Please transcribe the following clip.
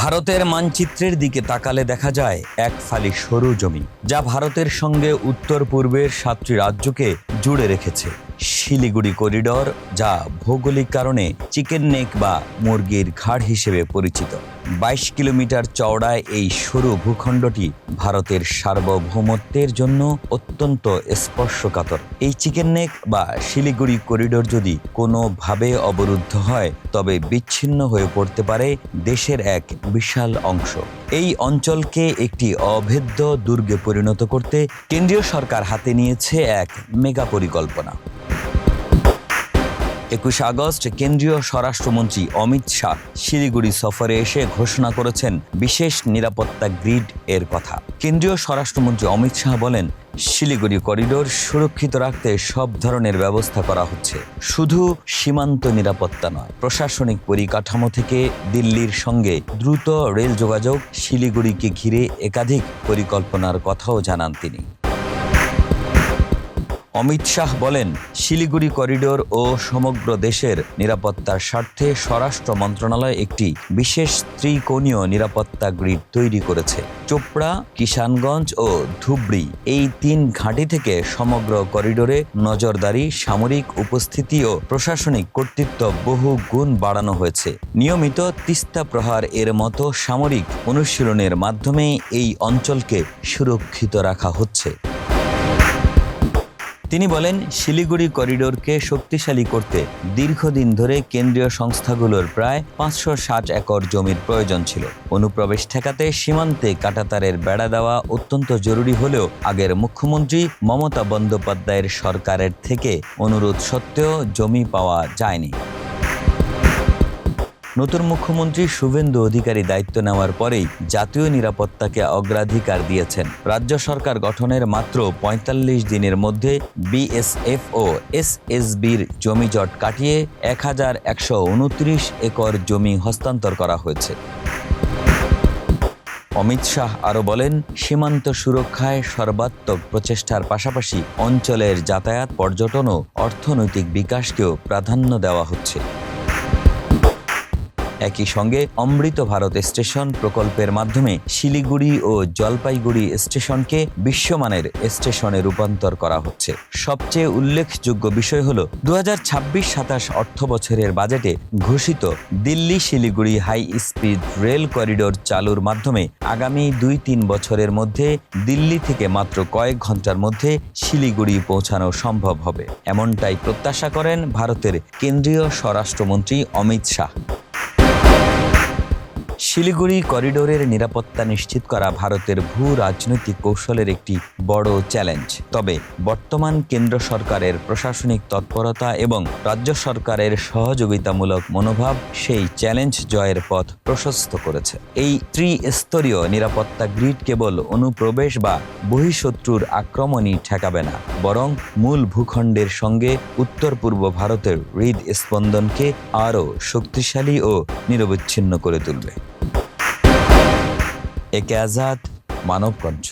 ভারতের মানচিত্রের দিকে তাকালে দেখা যায় এক ফালি সরু জমি, যা ভারতের সঙ্গে উত্তর পূর্বের 7টি রাজ্যকে জুড়ে রেখেছে। শিলিগুড়ি করিডর, যা ভৌগোলিক কারণে চিকেন নেক বা মুরগির ঘাড় হিসেবে পরিচিত। 22 কিলোমিটার চওড়ায় এই সরু ভূখণ্ডটি ভারতের সার্বভৌমত্বের জন্য অত্যন্ত স্পর্শকাতর। এই চিকেন নেক বা শিলিগুড়ি করিডর যদি কোনোভাবে অবরুদ্ধ হয়, তবে বিচ্ছিন্ন হয়ে পড়তে পারে দেশের এক বিশাল অংশ। এই অঞ্চলকে একটি অভেদ্য দুর্গে পরিণত করতে কেন্দ্রীয় সরকার হাতে নিয়েছে এক মেগা পরিকল্পনা। 21 আগস্ট কেন্দ্রীয় স্বরাষ্ট্রমন্ত্রী অমিত শাহ শিলিগুড়ি সফরে এসে ঘোষণা করেছেন বিশেষ নিরাপত্তা গ্রিড এর কথা। কেন্দ্রীয় স্বরাষ্ট্রমন্ত্রী অমিত শাহ বলেন, শিলিগুড়ি করিডোর সুরক্ষিত রাখতে সব ধরনের ব্যবস্থা করা হচ্ছে। শুধু সীমান্ত নিরাপত্তা নয়, প্রশাসনিক পরিকাঠামো থেকে দিল্লির সঙ্গে দ্রুত রেল যোগাযোগ, শিলিগুড়িকে ঘিরে একাধিক পরিকল্পনার কথাও জানান তিনি। অমিত শাহ বলেন, শিলিগুড়ি করিডোর ও সমগ্র দেশের নিরাপত্তার স্বার্থে স্বরাষ্ট্র মন্ত্রণালয় একটি বিশেষ ত্রিকোণীয় নিরাপত্তা গ্রিড তৈরি করেছে। চোপড়া, কিষানগঞ্জ ও ধুবড়ি, এই 3 ঘাঁটি থেকে সমগ্র করিডোরে নজরদারি, সামরিক উপস্থিতি ও প্রশাসনিক কর্তৃত্ব বহু গুণ বাড়ানো হয়েছে। নিয়মিত তিস্তা প্রহার এর মতো সামরিক অনুশীলনের মাধ্যমে এই অঞ্চলকে সুরক্ষিত রাখা হচ্ছে। তিনি বলেন, শিলিগুড়ি করিডোরকে শক্তিশালী করতে দীর্ঘদিন ধরে কেন্দ্রীয় সংস্থাগুলোর প্রায় 560 একর জমির প্রয়োজন ছিল। অনুপ্রবেশ ঠেকাতে সীমান্তে কাঁটাতারের বেড়া দেওয়া অত্যন্ত জরুরি হলেও আগের মুখ্যমন্ত্রী মমতা বন্দ্যোপাধ্যায়ের সরকারের থেকে অনুরোধ সত্ত্বেও জমি পাওয়া যায়নি। নতুন মুখ্যমন্ত্রী শুভেন্দু অধিকারী দায়িত্ব নেওয়ার পরেই জাতীয় নিরাপত্তাকে অগ্রাধিকার দিয়েছেন। রাজ্য সরকার গঠনের মাত্র 45 দিনের মধ্যে বিএসএফ ও এসএসবির জমিজট কাটিয়ে 1129 একর জমি হস্তান্তর করা হয়েছে। অমিত শাহ আরও বলেন, সীমান্ত সুরক্ষায় সর্বাত্মক প্রচেষ্টার পাশাপাশি অঞ্চলের যাতায়াত, পর্যটন ও অর্থনৈতিক বিকাশকেও প্রাধান্য দেওয়া হচ্ছে। একই সঙ্গে অমৃত ভারত স্টেশন প্রকল্পের মাধ্যমে শিলিগুড়ি ও জলপাইগুড়ি স্টেশনকে বিশ্বমানের স্টেশনে রূপান্তর করা হচ্ছে। সবচেয়ে উল্লেখযোগ্য বিষয় হল 2026-27 অর্থ বছরের বাজেটে ঘোষিত Delhi Siliguri high speed rail corridor চালুর মাধ্যমে আগামী 2-3 বছরের মধ্যে দিল্লি থেকে মাত্র কয়েক ঘন্টার মধ্যে শিলিগুড়ি পৌঁছানো সম্ভব হবে। এমনটাই প্রত্যাশা করেন ভারতের কেন্দ্রীয় স্বরাষ্ট্রমন্ত্রী অমিত শাহ। শিলিগুড়ি করিডোরের নিরাপত্তা নিশ্চিত করা ভারতের ভূ রাজনৈতিক কৌশলের একটি বড় চ্যালেঞ্জ। তবে বর্তমান কেন্দ্র সরকারের প্রশাসনিক তৎপরতা এবং রাজ্য সরকারের সহযোগিতামূলক মনোভাব সেই চ্যালেঞ্জ জয়ের পথ প্রশস্ত করেছে। এই ত্রিস্তরীয় নিরাপত্তা গ্রিড কেবল অনুপ্রবেশ বা বহিঃশত্রুর আক্রমণই ঠেকাবে না, বরং মূল ভূখণ্ডের সঙ্গে উত্তর পূর্ব ভারতের হৃদস্পন্দনকে আরও শক্তিশালী ও নিরবচ্ছিন্ন করে তুলবে। একে আজাদ, মানবকণ্ঠ।